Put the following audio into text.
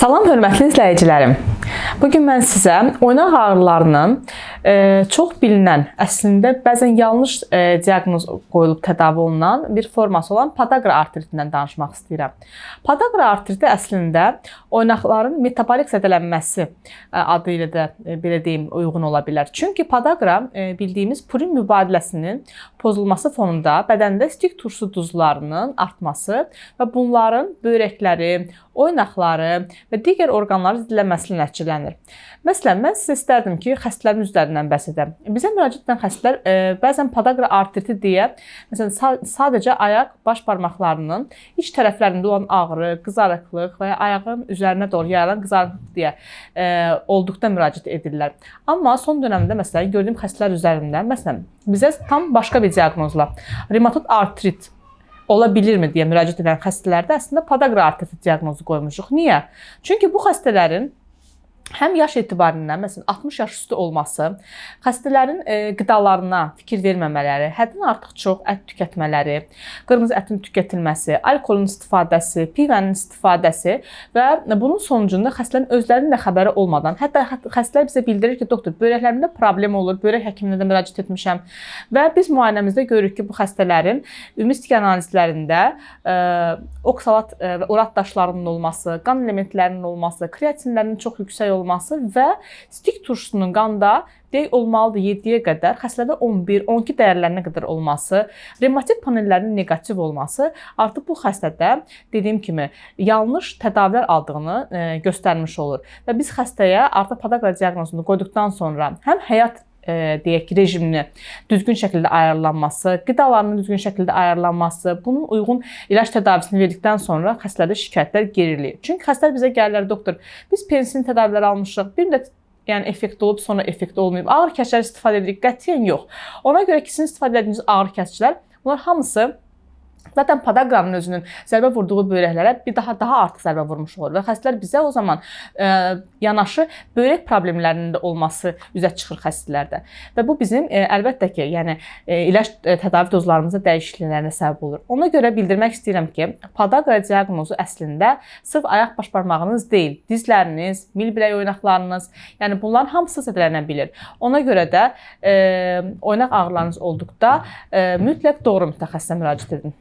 Salam hörmətli izləyicilərim. Bugün mən sizə oynaq ağrılarının çox bilinən, əslində bəzən yanlış diaqnoz qoyulub tədavi olunan bir forması olan podaqa artritindən danışmaq istəyirəm. Podaqa artriti əslində oynaqların metabolik zədələnməsi adı ilə də belə deyim uyğun ola bilər. Çünki podaqa bildiyimiz purin mübadiləsinin pozulması fonunda bədəndə stik turşu duzlarının artması və bunların böyrəkləri, oynaqları və digər orqanların zədələnməsi nəticələnir. Məsələn, mən sizə istərdim ki, xəstələrin üzərindən bəhs edəm. Bizə müraciət edən xəstələr bəzən podaqa artriti deyə, məsələn, sadəcə ayaq, baş barmaqlarının iç tərəflərində olan ağrı, qızarıqlıq və ya ayağın üzərinə doğru yayılan qızarıqlıq deyə olduqda müraciət edirlər. Amma son dövrdə məsələn, gördüyüm xəstələr üzərində, məsələn, bizə tam başqa bir diaqnozla revmatoid artrit ola bilirmi deyə müraciət edən xəstələrdə əslində podaqa artriti diaqnozu qoymuşuq. Niyə? Çünki bu xəstələrin həm yaş etibarindən, məsələn, 60 yaş üstü olması, xəstələrin qidalarına fikir verməmələri, həddən artıq çox ət tükətmələri, qırmızı ətin tükətilməsi, alkolun istifadəsi, pivənin istifadəsi və bunun sonucunda xəstələrin özlərinin də xəbəri olmadan, hətta xəstələr bizə bildirir ki, doktor, böbrəklərimdə problem olur, böbrək həkiminə də müraciət etmişəm və biz müayinəmizdə görürük ki, bu xəstələrin ümumi stik analizlərində oksalat və urat daşlarının olması, qan elementlərinin olması, kreatinlərinin çox yüksək olması və stik turşusunun qanda deyək olmalıdır 7-yə qədər, xəstələrdə 11-12 dəyərlərinə qədər olması, revmatik panellərinin neqativ olması artıq bu xəstədə dediyim kimi yanlış tədavilər aldığını göstərmiş olur. Və biz xəstəyə artıq podaqa diaqnozunu qoyduqdan sonra həm həyat deyək ki, rejimini düzgün şəkildə ayarlanması, qidalarının düzgün şəkildə ayarlanması, bunun uyğun ilaç tədavisini verdikdən sonra xəstələrdə şikayətlər geriləyir. Çünki xəstələr bizə gəlirlər, doktor, biz pensilin tədaviləri almışıq, bir müddət yəni effekt olub, sonra effekt olmayıb. Ağrı kəsicilər istifadə edirik, qətiyyən yox. Ona görə ki, sizin istifadə etdiyiniz ağrı kəsicilər, bunlar hamısı zaten podaqanın özünün zərbə vurduğu böyrəklərə bir daha artıq zərbə vurmuş olur və xəstələr bizə o zaman yanaşı böyrək problemlərinin də olması üzə çıxır xəstələrdə. Və bu bizim əlbəttə ki, yəni ilaç tədavi dozlarımızda dəyişikliklərinə səbəb olur. Ona görə bildirmək istəyirəm ki, podaqa diaqnozu əslində sırf ayaq baş barmağınız deyil, dizləriniz, milbilək oynaqlarınız, yəni bunların hamısı zədələnə bilir. Ona görə də oynaq ağrılarınız olduqda mütləq doğru mütəxəssisə müraciət edin.